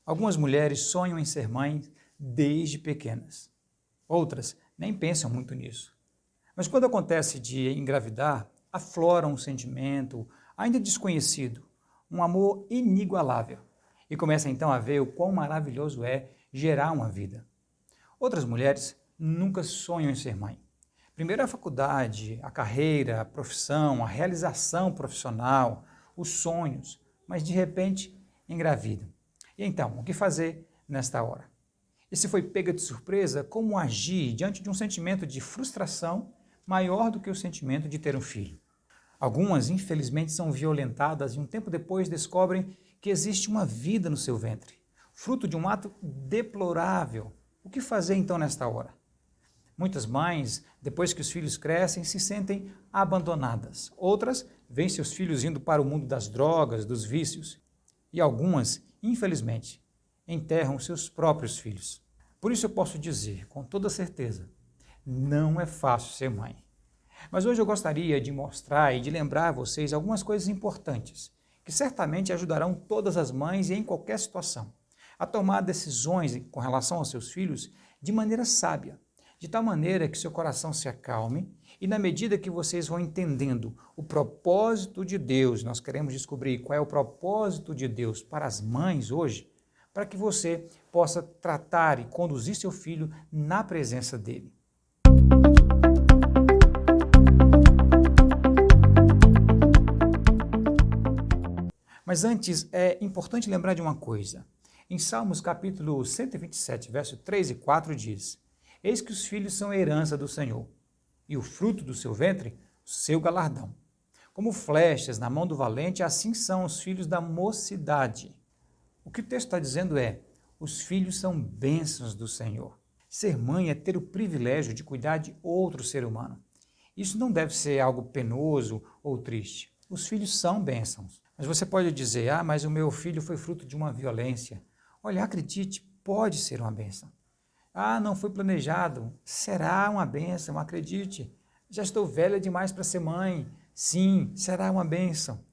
Algumas mulheres sonham em ser mães desde pequenas. Outras nem pensam muito nisso. Mas quando acontece de engravidar, aflora um sentimento ainda desconhecido, um amor inigualável. E começa então a ver o quão maravilhoso é gerar uma vida. Outras mulheres nunca sonham em ser mãe. Primeiro a faculdade, a carreira, a profissão, a realização profissional, os sonhos, mas de repente engravidam. E então, o que fazer nesta hora? E se foi pega de surpresa, como agir diante de um sentimento de frustração maior do que o sentimento de ter um filho? Algumas, infelizmente, são violentadas e um tempo depois descobrem que existe uma vida no seu ventre, fruto de um ato deplorável. O que fazer então nesta hora? Muitas mães, depois que os filhos crescem, se sentem abandonadas. Outras veem seus filhos indo para o mundo das drogas, dos vícios. E algumas, infelizmente, enterram seus próprios filhos. Por isso eu posso dizer, com toda certeza, não é fácil ser mãe. Mas hoje eu gostaria de mostrar e de lembrar a vocês algumas coisas importantes, que certamente ajudarão todas as mães e em qualquer situação a tomar decisões com relação aos seus filhos de maneira sábia, de tal maneira que seu coração se acalme e na medida que vocês vão entendendo o propósito de Deus, nós queremos descobrir qual é o propósito de Deus para as mães hoje, para que você possa tratar e conduzir seu filho na presença dele. Mas antes, é importante lembrar de uma coisa. Em Salmos capítulo 127, verso 3 e 4 diz: Eis que os filhos são herança do Senhor, e o fruto do seu ventre, seu galardão. Como flechas na mão do valente, assim são os filhos da mocidade. O que o texto está dizendo é, os filhos são bênçãos do Senhor. Ser mãe é ter o privilégio de cuidar de outro ser humano. Isso não deve ser algo penoso ou triste. Os filhos são bênçãos. Mas você pode dizer, mas o meu filho foi fruto de uma violência. Olha, acredite, pode ser uma bênção. Não foi planejado. Será uma bênção, acredite. Já estou velha demais para ser mãe. Sim, será uma bênção.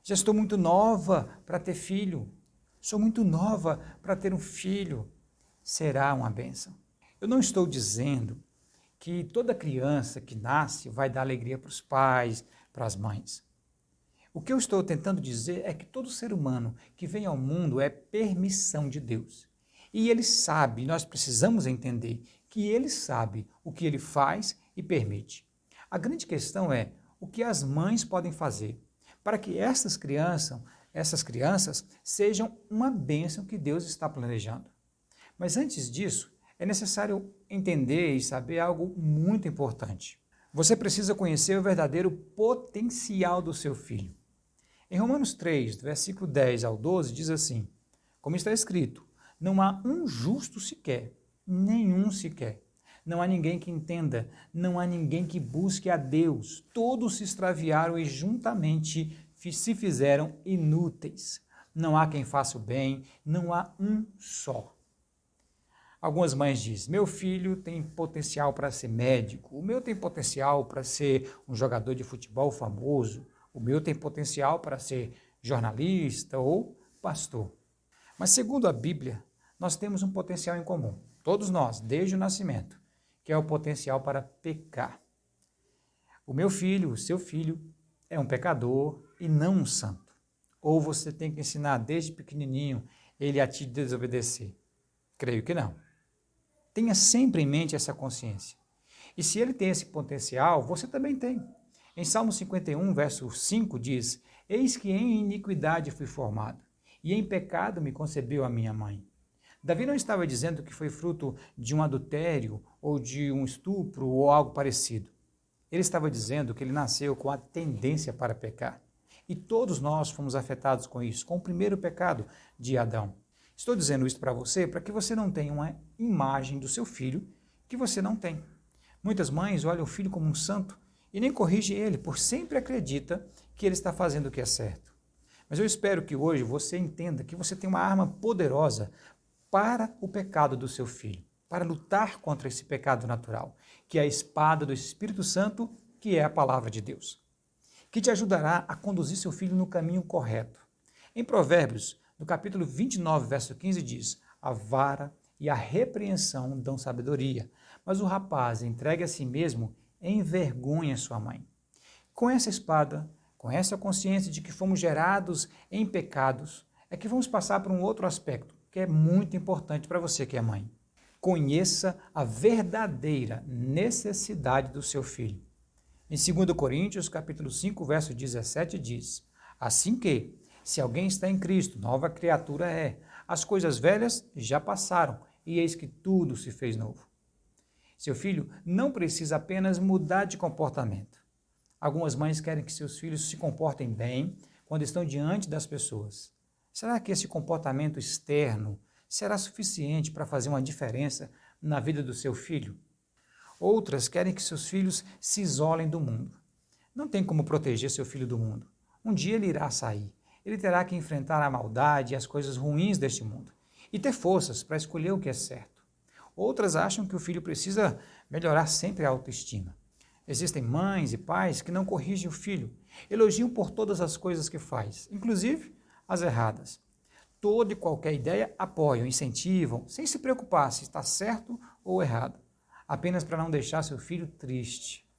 Já estou muito nova para ter filho. Sou muito nova para ter um filho. Será uma bênção. Eu não estou dizendo que toda criança que nasce vai dar alegria para os pais, para as mães. O que eu estou tentando dizer é que todo ser humano que vem ao mundo é permissão de Deus. E ele sabe, nós precisamos entender que ele sabe o que ele faz e permite. A grande questão é o que as mães podem fazer para que essas crianças sejam uma bênção que Deus está planejando. Mas antes disso, é necessário entender e saber algo muito importante. Você precisa conhecer o verdadeiro potencial do seu filho. Em Romanos 3, do versículo 10 ao 12, diz assim, como está escrito, não há um justo sequer, nenhum sequer. Não há ninguém que entenda, não há ninguém que busque a Deus. Todos se extraviaram e juntamente se fizeram inúteis. Não há quem faça o bem, não há um só. Algumas mães dizem, meu filho tem potencial para ser médico, o meu tem potencial para ser um jogador de futebol famoso, o meu tem potencial para ser jornalista ou pastor. Mas segundo a Bíblia, nós temos um potencial em comum, todos nós, desde o nascimento, que é o potencial para pecar. O meu filho, o seu filho, é um pecador e não um santo. Ou você tem que ensinar desde pequenininho ele a te desobedecer? Creio que não. Tenha sempre em mente essa consciência. E se ele tem esse potencial, você também tem. Em Salmo 51, verso 5 diz, eis que em iniquidade fui formado, e em pecado me concebeu a minha mãe. Davi não estava dizendo que foi fruto de um adultério, ou de um estupro, ou algo parecido. Ele estava dizendo que ele nasceu com a tendência para pecar. E todos nós fomos afetados com isso, com o primeiro pecado de Adão. Estou dizendo isso para você, para que você não tenha uma imagem do seu filho que você não tem. Muitas mães olham o filho como um santo e nem corrigem ele, por sempre acredita que ele está fazendo o que é certo. Mas eu espero que hoje você entenda que você tem uma arma poderosa para o pecado do seu filho, para lutar contra esse pecado natural, que é a espada do Espírito Santo, que é a palavra de Deus, que te ajudará a conduzir seu filho no caminho correto. Em Provérbios, No capítulo 29, verso 15 diz: a vara e a repreensão dão sabedoria, mas o rapaz entregue a si mesmo envergonha sua mãe. Com essa espada, com essa consciência de que fomos gerados em pecados, é que vamos passar para um outro aspecto, que é muito importante para você que é mãe. Conheça a verdadeira necessidade do seu filho. Em 2 Coríntios, capítulo 5, verso 17 diz: assim que, se alguém está em Cristo, nova criatura é. As coisas velhas já passaram, e eis que tudo se fez novo. Seu filho não precisa apenas mudar de comportamento. Algumas mães querem que seus filhos se comportem bem quando estão diante das pessoas. Será que esse comportamento externo será suficiente para fazer uma diferença na vida do seu filho? Outras querem que seus filhos se isolem do mundo. Não tem como proteger seu filho do mundo. Um dia ele irá sair. Ele terá que enfrentar a maldade e as coisas ruins deste mundo e ter forças para escolher o que é certo. Outras acham que o filho precisa melhorar sempre a autoestima. Existem mães e pais que não corrigem o filho, elogiam por todas as coisas que faz, inclusive as erradas. Toda e qualquer ideia apoiam, incentivam, sem se preocupar se está certo ou errado, apenas para não deixar seu filho triste.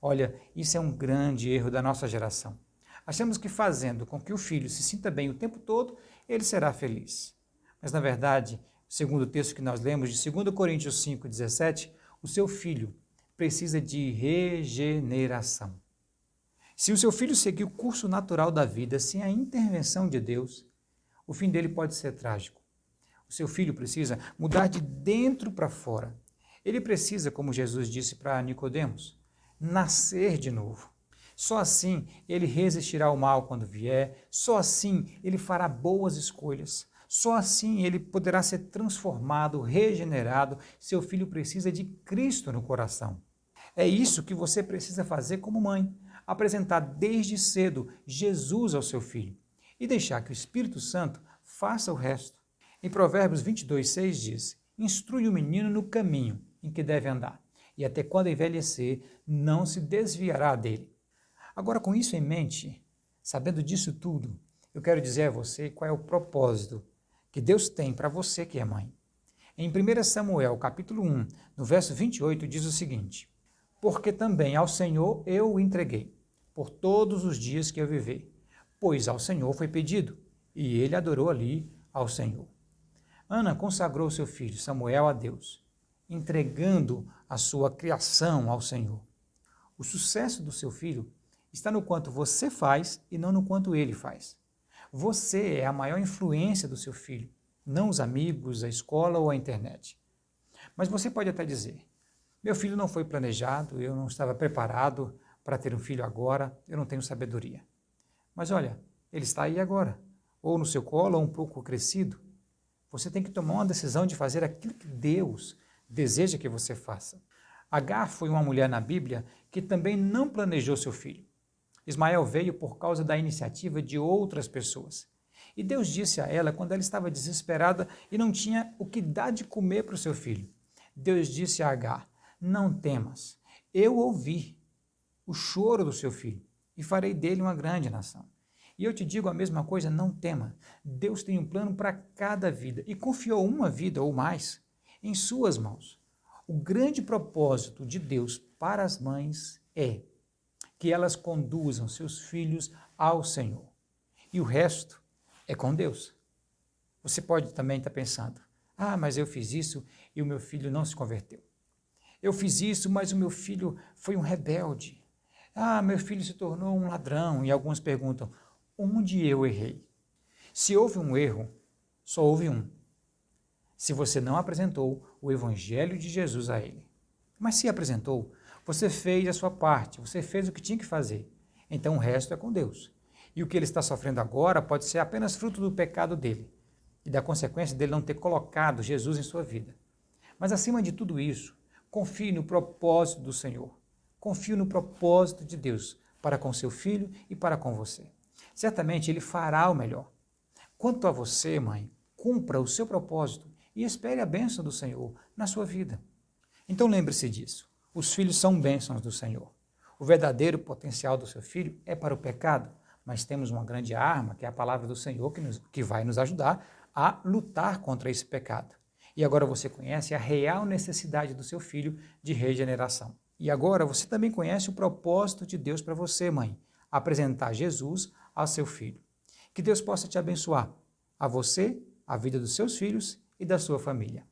Olha, isso é um grande erro da nossa geração. Achamos que fazendo com que o filho se sinta bem o tempo todo, ele será feliz. Mas, na verdade, segundo o texto que nós lemos de 2 Coríntios 5,17, o seu filho precisa de regeneração. Se o seu filho seguir o curso natural da vida sem a intervenção de Deus, o fim dele pode ser trágico. O seu filho precisa mudar de dentro para fora. Ele precisa, como Jesus disse para Nicodemos, nascer de novo. Só assim ele resistirá ao mal quando vier, só assim ele fará boas escolhas, só assim ele poderá ser transformado, regenerado. Seu filho precisa de Cristo no coração. É isso que você precisa fazer como mãe, apresentar desde cedo Jesus ao seu filho e deixar que o Espírito Santo faça o resto. Em Provérbios 22:6 diz: instrui o menino no caminho em que deve andar, e até quando envelhecer não se desviará dele. Agora, com isso em mente, sabendo disso tudo, eu quero dizer a você qual é o propósito que Deus tem para você que é mãe. Em 1 Samuel, capítulo 1, no verso 28, diz o seguinte: porque também ao Senhor eu o entreguei, por todos os dias que eu viver, pois ao Senhor foi pedido, e ele adorou ali ao Senhor. Ana consagrou seu filho Samuel a Deus, entregando a sua criação ao Senhor. O sucesso do seu filho está no quanto você faz e não no quanto ele faz. Você é a maior influência do seu filho, não os amigos, a escola ou a internet. Mas você pode até dizer: meu filho não foi planejado, eu não estava preparado para ter um filho agora, eu não tenho sabedoria. Mas olha, ele está aí agora, ou no seu colo, ou um pouco crescido. Você tem que tomar uma decisão de fazer aquilo que Deus deseja que você faça. Agar foi uma mulher na Bíblia que também não planejou seu filho. Ismael veio por causa da iniciativa de outras pessoas. E Deus disse a ela quando ela estava desesperada e não tinha o que dar de comer para o seu filho. Deus disse a Agar: não temas, eu ouvi o choro do seu filho e farei dele uma grande nação. E eu te digo a mesma coisa, não tema. Deus tem um plano para cada vida e confiou uma vida ou mais em suas mãos. O grande propósito de Deus para as mães é que elas conduzam seus filhos ao Senhor. E o resto é com Deus. Você pode também estar pensando: mas eu fiz isso e o meu filho não se converteu. Eu fiz isso, mas o meu filho foi um rebelde. Meu filho se tornou um ladrão. E alguns perguntam: onde eu errei? Se houve um erro, só houve um. Se você não apresentou o Evangelho de Jesus a ele. Mas se apresentou, você fez a sua parte, você fez o que tinha que fazer. Então o resto é com Deus. E o que ele está sofrendo agora pode ser apenas fruto do pecado dele e da consequência dele não ter colocado Jesus em sua vida. Mas acima de tudo isso, confie no propósito do Senhor. Confie no propósito de Deus para com seu filho e para com você. Certamente ele fará o melhor. Quanto a você, mãe, cumpra o seu propósito e espere a bênção do Senhor na sua vida. Então lembre-se disso. Os filhos são bênçãos do Senhor. O verdadeiro potencial do seu filho é para o pecado, mas temos uma grande arma, que é a palavra do Senhor, que vai nos ajudar a lutar contra esse pecado. E agora você conhece a real necessidade do seu filho de regeneração. E agora você também conhece o propósito de Deus para você, mãe, apresentar Jesus ao seu filho. Que Deus possa te abençoar, a você, a vida dos seus filhos e da sua família.